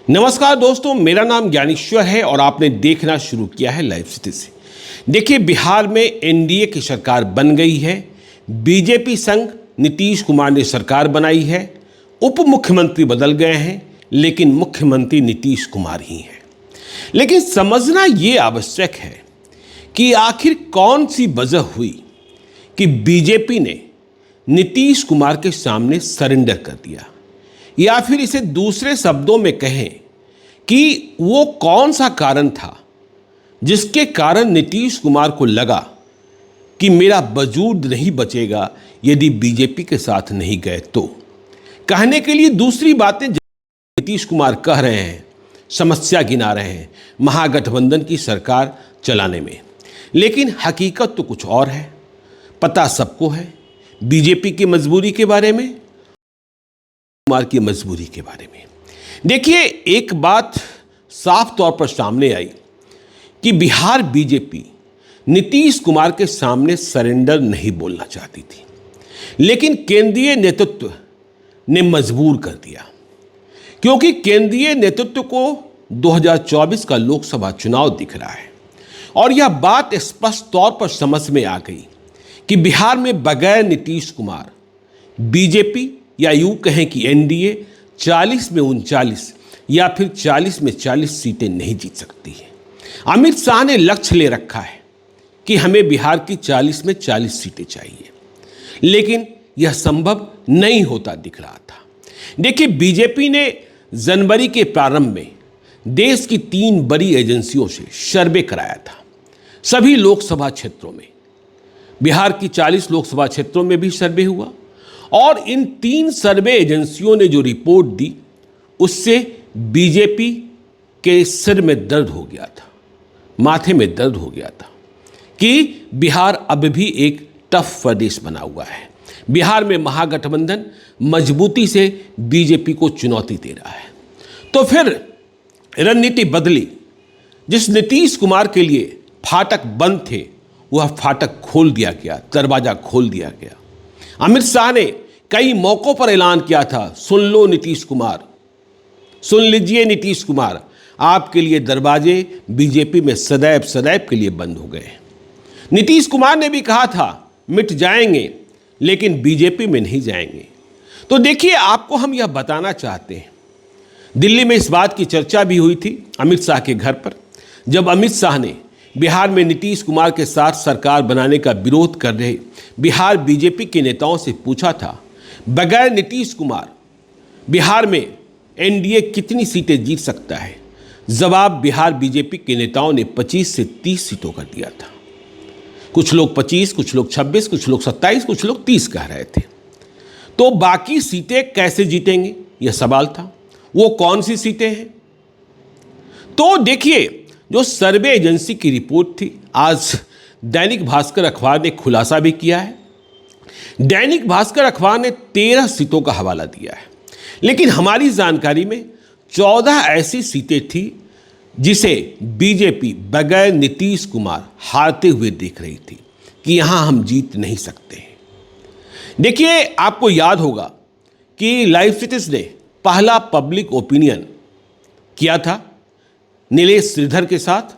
नमस्कार दोस्तों, मेरा नाम ज्ञानेश्वर है और आपने देखना शुरू किया है लाइव सिटी से। देखिए, बिहार में एनडीए की सरकार बन गई है। बीजेपी संग नीतीश कुमार ने सरकार बनाई है। उप मुख्यमंत्री बदल गए हैं, लेकिन मुख्यमंत्री नीतीश कुमार ही हैं। लेकिन समझना ये आवश्यक है कि आखिर कौन सी वजह हुई कि बीजेपी ने नीतीश कुमार के सामने सरेंडर कर दिया, या फिर इसे दूसरे शब्दों में कहें कि वो कौन सा कारण था जिसके कारण नीतीश कुमार को लगा कि मेरा वजूद नहीं बचेगा यदि बीजेपी के साथ नहीं गए तो। कहने के लिए दूसरी बातें नीतीश कुमार कह रहे हैं, समस्या गिना रहे हैं महागठबंधन की सरकार चलाने में, लेकिन हकीकत तो कुछ और है। पता सबको है बीजेपी की मजबूरी के बारे में, कुमार की मजबूरी के बारे में। देखिए, एक बात साफ तौर पर सामने आई कि बिहार बीजेपी नीतीश कुमार के सामने सरेंडर नहीं बोलना चाहती थी, लेकिन केंद्रीय नेतृत्व ने मजबूर कर दिया, क्योंकि केंद्रीय नेतृत्व को 2024 का लोकसभा चुनाव दिख रहा है और यह बात स्पष्ट तौर पर समझ में आ गई कि बिहार में बगैर नीतीश कुमार बीजेपी, या यूं कहें कि एनडीए 40 में 39 या फिर 40 में 40 सीटें नहीं जीत सकती है। अमित शाह ने लक्ष्य ले रखा है कि हमें बिहार की 40 में 40 सीटें चाहिए, लेकिन यह संभव नहीं होता दिख रहा था। देखिए, बीजेपी ने जनवरी के प्रारंभ में देश की 3 बड़ी एजेंसियों से सर्वे कराया था, सभी लोकसभा क्षेत्रों में। बिहार की 40 लोकसभा क्षेत्रों में भी सर्वे हुआ और इन 3 सर्वे एजेंसियों ने जो रिपोर्ट दी उससे बीजेपी के सिर में दर्द हो गया था, माथे में दर्द हो गया था कि बिहार अब भी एक टफ प्रदेश बना हुआ है। बिहार में महागठबंधन मजबूती से बीजेपी को चुनौती दे रहा है। तो फिर रणनीति बदली। जिस नीतीश कुमार के लिए फाटक बंद थे वह फाटक खोल दिया गया, दरवाजा खोल दिया गया। अमित शाह ने कई मौकों पर ऐलान किया था, सुन लो नीतीश कुमार, सुन लीजिए नीतीश कुमार, आपके लिए दरवाजे बीजेपी में सदैव सदैव के लिए बंद हो गए। नीतीश कुमार ने भी कहा था मिट जाएंगे, लेकिन बीजेपी में नहीं जाएंगे। तो देखिए, आपको हम यह बताना चाहते हैं, दिल्ली में इस बात की चर्चा भी हुई थी अमित शाह के घर पर, जब अमित शाह ने बिहार में नीतीश कुमार के साथ सरकार बनाने का विरोध कर रहे बिहार बीजेपी के नेताओं से पूछा था, बगैर नीतीश कुमार बिहार में एनडीए कितनी सीटें जीत सकता है। जवाब बिहार बीजेपी के नेताओं ने 25 से 30 सीटों का दिया था। कुछ लोग 25, कुछ लोग 26, कुछ लोग 27, कुछ लोग 30 कह रहे थे। तो बाकी सीटें कैसे जीतेंगे, यह सवाल था। वो कौन सी सीटें हैं? तो देखिए, जो सर्वे एजेंसी की रिपोर्ट थी, आज दैनिक भास्कर अखबार ने खुलासा भी किया है। दैनिक भास्कर अखबार ने 13 सीटों का हवाला दिया है, लेकिन हमारी जानकारी में 14 ऐसी सीटें थी जिसे बीजेपी बगैर नीतीश कुमार हारते हुए देख रही थी कि यहां हम जीत नहीं सकते। देखिए, आपको याद होगा कि लाइव सिटीज ने पहला पब्लिक ओपिनियन किया था नीलेश श्रीधर के साथ,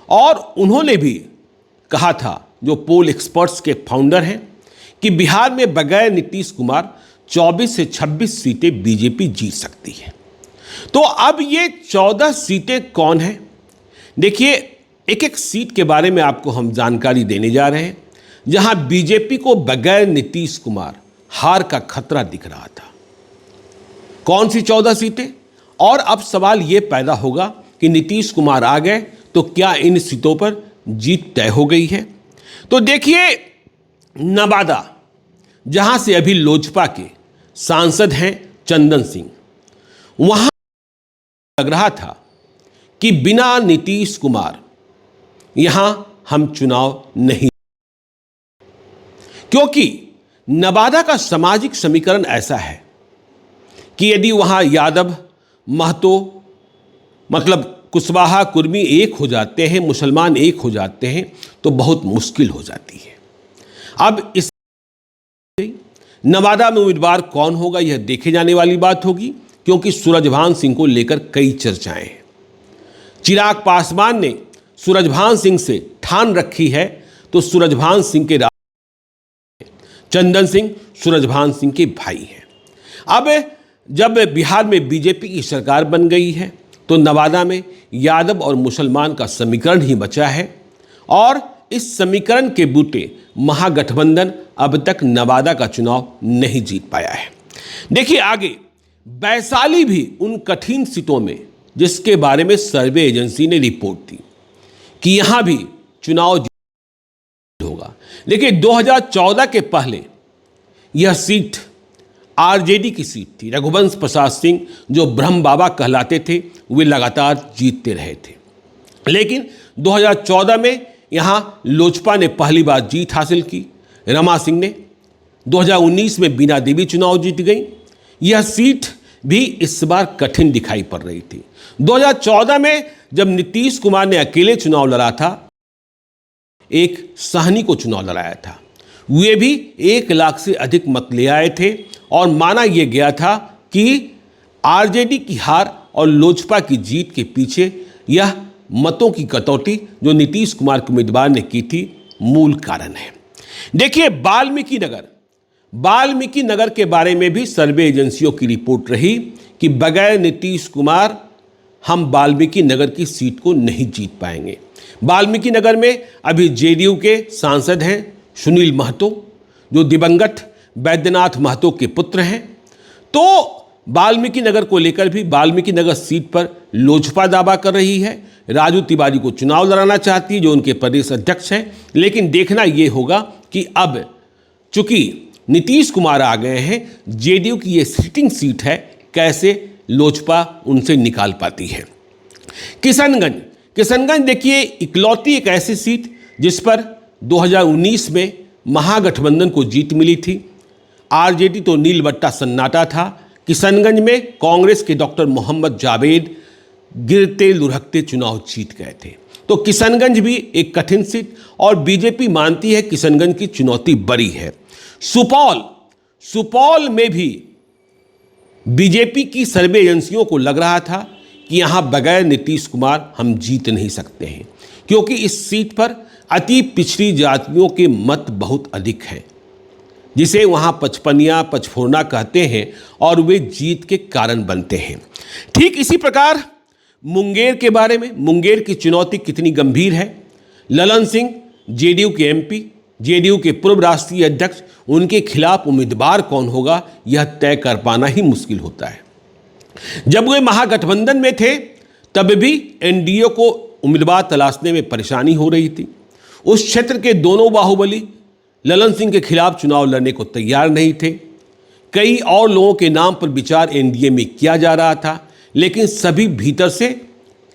और उन्होंने भी कहा था, जो पोल एक्सपर्ट्स के फाउंडर हैं, कि बिहार में बगैर नीतीश कुमार 24 से 26 सीटें बीजेपी जीत सकती है। तो अब ये 14 सीटें कौन हैं? देखिए, एक एक सीट के बारे में आपको हम जानकारी देने जा रहे हैं, जहां बीजेपी को बगैर नीतीश कुमार हार का खतरा दिख रहा था। कौन सी 14 सीटें? और अब सवाल ये पैदा होगा कि नीतीश कुमार आ गए तो क्या इन सीटों पर जीत तय हो गई है? तो देखिए, नवादा, जहां से अभी लोजपा के सांसद हैं चंदन सिंह, वहां लग रहा था कि बिना नीतीश कुमार यहां हम चुनाव नहीं, क्योंकि नवादा का सामाजिक समीकरण ऐसा है कि यदि वहां यादव, महतो, मतलब कुशवाहा, कुर्मी एक हो जाते हैं, मुसलमान एक हो जाते हैं, तो बहुत मुश्किल हो जाती है। अब इस नवादा में उम्मीदवार कौन होगा, यह देखे जाने वाली बात होगी, क्योंकि सूरजभान सिंह को लेकर कई चर्चाएं हैं। चिराग पासवान ने सूरजभान सिंह से ठान रखी है, तो सूरजभान सिंह के चंदन सिंह सूरजभान सिंह के भाई हैं। अब जब बिहार में बीजेपी की सरकार बन गई है तो नवादा में यादव और मुसलमान का समीकरण ही बचा है, और इस समीकरण के बूते महागठबंधन अब तक नवादा का चुनाव नहीं जीत पाया है। देखिए आगे, वैशाली भी उन कठिन सीटों में जिसके बारे में सर्वे एजेंसी ने रिपोर्ट दी कि यहां भी चुनाव होगा। देखिए 2014 के पहले यह सीट आरजेडी की सीट थी। रघुवंश प्रसाद सिंह जो ब्रह्म बाबा कहलाते थे, वे लगातार जीतते रहे थे, लेकिन 2014 में यहां लोजपा ने पहली बार जीत हासिल की। रमा सिंह ने 2019 में बीना देवी चुनाव जीत गई। यह सीट भी इस बार कठिन दिखाई पड़ रही थी। 2014 में जब नीतीश कुमार ने अकेले चुनाव लड़ा था, एक सहनी को चुनाव लड़ाया था, वे भी 1 लाख से अधिक मत ले आए थे, और माना यह गया था कि आरजेडी की हार और लोजपा की जीत के पीछे यह मतों की कटौती जो नीतीश कुमार के उम्मीदवार ने की थी, मूल कारण है। देखिए वाल्मीकि नगर के बारे में भी सर्वे एजेंसियों की रिपोर्ट रही कि बगैर नीतीश कुमार हम वाल्मीकि नगर की सीट को नहीं जीत पाएंगे। वाल्मीकि नगर में अभी जेडीयू के सांसद हैं सुनील महतो, जो दिवंगत बैद्यनाथ महतो के पुत्र हैं। तो वाल्मीकि नगर को लेकर भी वाल्मीकि नगर सीट पर लोजपा दावा कर रही है। राजू तिवारी को चुनाव लड़ाना चाहती है, जो उनके प्रदेश अध्यक्ष हैं, लेकिन देखना यह होगा कि अब चूंकि नीतीश कुमार आ गए हैं, जेडीयू की ये सिटिंग सीट है, कैसे लोजपा उनसे निकाल पाती है। किशनगंज देखिए इकलौती एक ऐसी सीट जिस पर 2019 में महागठबंधन को जीत मिली थी। आरजेडी तो नीलबट्टा सन्नाटा था। किशनगंज में कांग्रेस के डॉक्टर मोहम्मद जावेद गिरते लुढ़कते चुनाव जीत गए थे। तो किशनगंज भी एक कठिन सीट, और बीजेपी मानती है किशनगंज की चुनौती बड़ी है। सुपौल में भी बीजेपी की सर्वे एजेंसियों को लग रहा था कि यहां बगैर नीतीश कुमार हम जीत नहीं सकते हैं, क्योंकि इस सीट पर अति पिछड़ी जातियों के मत बहुत अधिक हैं, जिसे वहां पचपनिया पचफोरना कहते हैं, और वे जीत के कारण बनते हैं। ठीक इसी प्रकार मुंगेर के बारे में, मुंगेर की चुनौती कितनी गंभीर है। ललन सिंह जेडीयू के एमपी, जेडीयू के पूर्व राष्ट्रीय अध्यक्ष, उनके खिलाफ उम्मीदवार कौन होगा यह तय कर पाना ही मुश्किल होता है। जब वे महागठबंधन में थे तब भी एनडीए को उम्मीदवार तलाशने में परेशानी हो रही थी। उस क्षेत्र के दोनों बाहुबली ललन सिंह के खिलाफ चुनाव लड़ने को तैयार नहीं थे। कई और लोगों के नाम पर विचार एनडीए में किया जा रहा था, लेकिन सभी भीतर से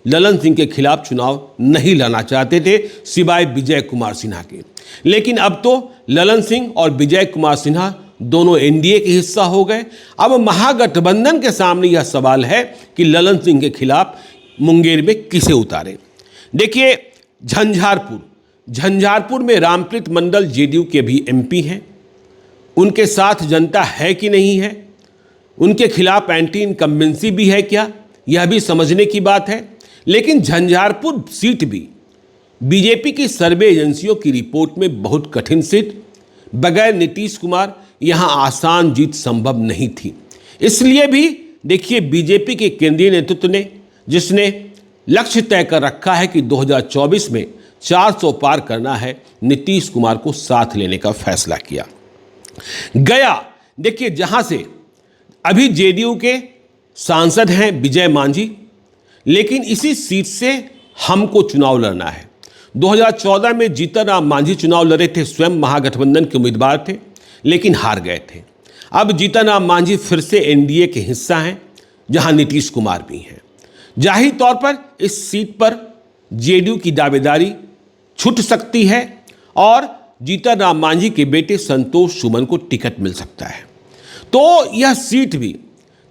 ललन सिंह के खिलाफ चुनाव नहीं लड़ना चाहते थे, सिवाय विजय कुमार सिन्हा के। लेकिन अब तो ललन सिंह और विजय कुमार सिन्हा दोनों एनडीए के हिस्सा हो गए। अब महागठबंधन के सामने यह सवाल है कि ललन सिंह के खिलाफ मुंगेर में किसे उतारे। देखिए झंझारपुर में रामप्रीत मंडल जेडीयू के भी एमपी हैं। उनके साथ जनता है कि नहीं है, उनके खिलाफ एंटी इनकम्बेंसी भी है क्या, यह भी समझने की बात है। लेकिन झंझारपुर सीट भी बीजेपी की सर्वे एजेंसियों की रिपोर्ट में बहुत कठिन सीट, बगैर नीतीश कुमार यहां आसान जीत संभव नहीं थी। इसलिए भी देखिए बीजेपी के केंद्रीय नेतृत्व ने, जिसने लक्ष्य तय कर रखा है कि 2024 में 400 पार करना है, नीतीश कुमार को साथ लेने का फैसला किया। गया देखिए, जहां से अभी जेडीयू के सांसद हैं विजय मांझी, लेकिन इसी सीट से हमको चुनाव लड़ना है। 2014 में जीतन राम मांझी चुनाव लड़े थे, स्वयं महागठबंधन के उम्मीदवार थे, लेकिन हार गए थे। अब जीतन राम मांझी फिर से एनडीए के हिस्सा हैं, जहां नीतीश कुमार भी हैं। जाहिर तौर पर इस सीट पर जेडीयू की दावेदारी छूट सकती है और जीतन राम मांझी के बेटे संतोष सुमन को टिकट मिल सकता है। तो यह सीट भी,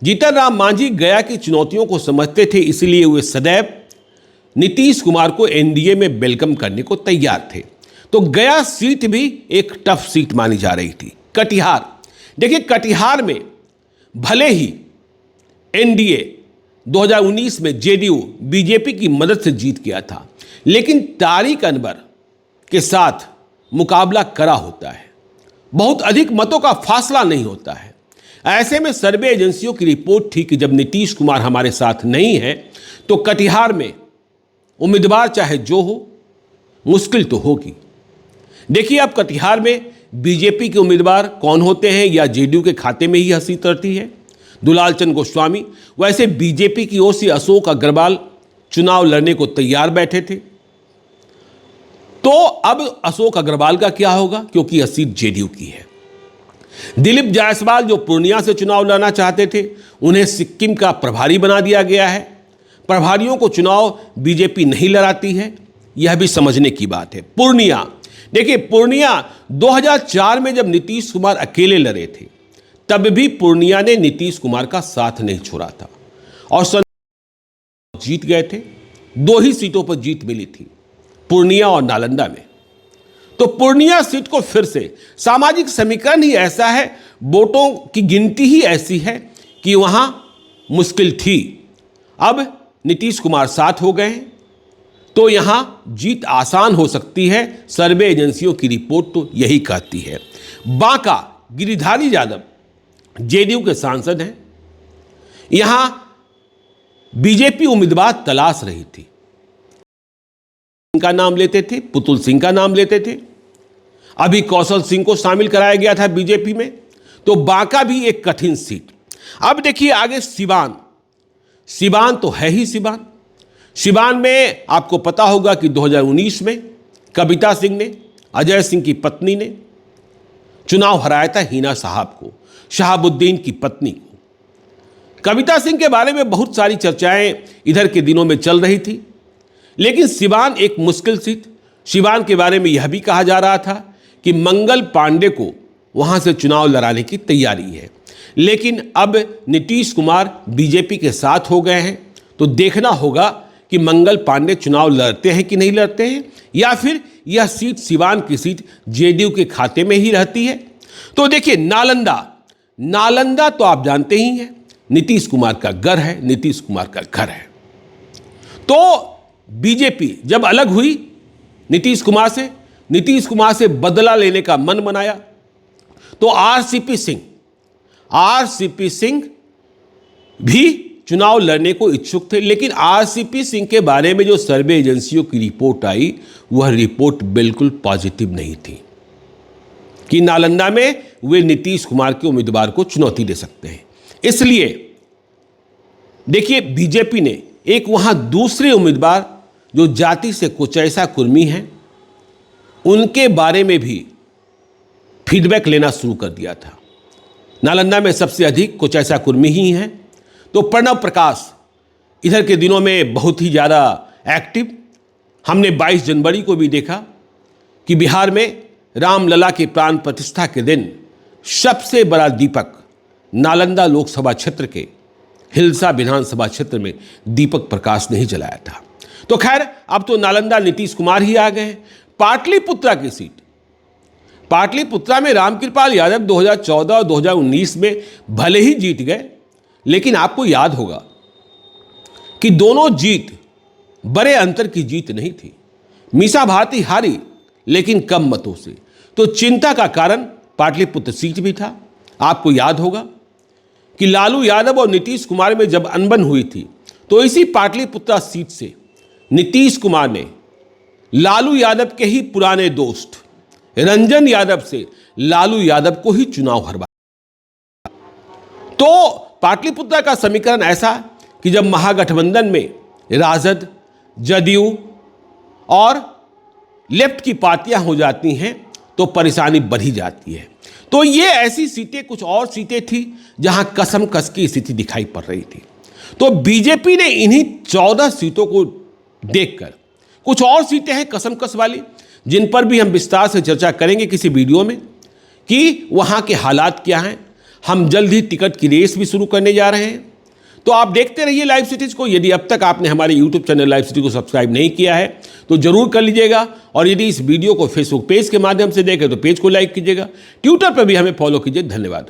जीतन राम मांझी गया की चुनौतियों को समझते थे, इसलिए वे सदैव नीतीश कुमार को एनडीए में वेलकम करने को तैयार थे। तो गया सीट भी एक टफ सीट मानी जा रही थी। कटिहार देखिए, कटिहार में भले ही एनडीए 2019 में जेडीयू बीजेपी की मदद से जीत गया था, लेकिन तारिक अनवर के साथ मुकाबला कड़ा होता है, बहुत अधिक मतों का फासला नहीं होता है। ऐसे में सर्वे एजेंसियों की रिपोर्ट थी कि जब नीतीश कुमार हमारे साथ नहीं है तो कटिहार में उम्मीदवार चाहे जो हो, मुश्किल तो होगी। देखिए अब कटिहार में बीजेपी के उम्मीदवार कौन होते हैं या जेडीयू के खाते में ही हंसी उतरती है। दुलाल चंद गोस्वामी, वैसे बीजेपी की ओर से अशोक अग्रवाल चुनाव लड़ने को तैयार बैठे थे, तो अब अशोक अग्रवाल का क्या होगा, क्योंकि यह सीट जेडीयू की है। दिलीप जायसवाल जो पूर्णिया से चुनाव लड़ना चाहते थे, उन्हें सिक्किम का प्रभारी बना दिया गया है। प्रभारियों को चुनाव बीजेपी नहीं लड़ाती है, यह भी समझने की बात है। पूर्णिया, देखिए पूर्णिया 2004 में जब नीतीश कुमार अकेले लड़े थे, तब भी पूर्णिया ने नीतीश कुमार का साथ नहीं छोड़ा था और जीत गए थे। 2 ही सीटों पर जीत मिली थी, पूर्णिया और नालंदा में। तो पूर्णिया सीट को फिर से, सामाजिक समीकरण ही ऐसा है, वोटों की गिनती ही ऐसी है कि वहां मुश्किल थी। अब नीतीश कुमार साथ हो गए हैं तो यहां जीत आसान हो सकती है। सर्वे एजेंसियों की रिपोर्ट तो यही कहती है। बांका, गिरिधारी यादव जेडीयू के सांसद हैं, यहां बीजेपी उम्मीदवार तलाश रही थी। का नाम लेते थे, पुतुल सिंह का नाम लेते थे, अभी कौशल सिंह को शामिल कराया गया था बीजेपी में, तो बांका भी एक कठिन सीट। अब देखिए आगे सिवान, सिवान तो है ही सिवान। सिवान में आपको पता होगा कि 2019 में कविता सिंह ने, अजय सिंह की पत्नी ने चुनाव हराया था हिना साहब को, शहाबुद्दीन की पत्नी को। कविता सिंह के बारे में बहुत सारी चर्चाएं इधर के दिनों में चल रही थी, लेकिन सिवान एक मुश्किल सीट। सिवान के बारे में यह भी कहा जा रहा था कि मंगल पांडे को वहां से चुनाव लड़ाने की तैयारी है, लेकिन अब नीतीश कुमार बीजेपी के साथ हो गए हैं, तो देखना होगा कि मंगल पांडे चुनाव लड़ते हैं कि नहीं लड़ते हैं, या फिर यह सीट सिवान की सीट जेडीयू के खाते में ही रहती है। तो देखिए नालंदा, नालंदा तो आप जानते ही हैं नीतीश कुमार का घर है, नीतीश कुमार का घर है। तो बीजेपी जब अलग हुई नीतीश कुमार से बदला लेने का मन बनाया, तो आरसीपी सिंह भी चुनाव लड़ने को इच्छुक थे, लेकिन आरसीपी सिंह के बारे में जो सर्वे एजेंसियों की रिपोर्ट आई, वह रिपोर्ट बिल्कुल पॉजिटिव नहीं थी कि नालंदा में वे नीतीश कुमार के उम्मीदवार को चुनौती दे सकते हैं। इसलिए देखिए बीजेपी ने एक वहां दूसरे उम्मीदवार जो जाति से कुचैसा कुर्मी हैं, उनके बारे में भी फीडबैक लेना शुरू कर दिया था। नालंदा में सबसे अधिक कुचैसा कुर्मी ही हैं, तो प्रणव प्रकाश इधर के दिनों में बहुत ही ज़्यादा एक्टिव। हमने 22 जनवरी को भी देखा कि बिहार में रामलला की प्राण प्रतिष्ठा के दिन सबसे बड़ा दीपक नालंदा लोकसभा क्षेत्र के हिलसा विधानसभा क्षेत्र में दीपक प्रकाश ने ही जलाया था। तो खैर अब तो नालंदा नीतीश कुमार ही आ गए हैं। पाटलिपुत्रा की सीट, पाटलिपुत्रा में रामकृपाल यादव 2014 और 2019 में भले ही जीत गए, लेकिन आपको याद होगा कि दोनों जीत बड़े अंतर की जीत नहीं थी। मीसा भारती हारी, लेकिन कम मतों से। तो चिंता का कारण पाटलिपुत्र सीट भी था। आपको याद होगा कि लालू यादव और नीतीश कुमार में जब अनबन हुई थी, तो इसी पाटलिपुत्रा सीट से नीतीश कुमार ने लालू यादव के ही पुराने दोस्त रंजन यादव से लालू यादव को ही चुनाव हरवाया। तो पाटलिपुत्रा का समीकरण ऐसा कि जब महागठबंधन में राजद, जदयू और लेफ्ट की पार्टियां हो जाती हैं तो परेशानी बढ़ी जाती है। तो ये ऐसी सीटें, कुछ और सीटें थी जहां कसम कस की स्थिति दिखाई पड़ रही थी। तो बीजेपी ने इन्हीं 14 सीटों को देखकर, कुछ और सीटें हैं कसम कस वाली, जिन पर भी हम विस्तार से चर्चा करेंगे किसी वीडियो में कि वहां के हालात क्या हैं। हम जल्द ही टिकट की रेस भी शुरू करने जा रहे हैं। तो आप देखते रहिए लाइव सिटीज को। यदि अब तक आपने हमारे यूट्यूब चैनल लाइव सिटी को सब्सक्राइब नहीं किया है तो जरूर कर लीजिएगा, और यदि इस वीडियो को फेसबुक पेज के माध्यम से देखें तो पेज को लाइक कीजिएगा, ट्विटर पर भी हमें फॉलो कीजिए। धन्यवाद।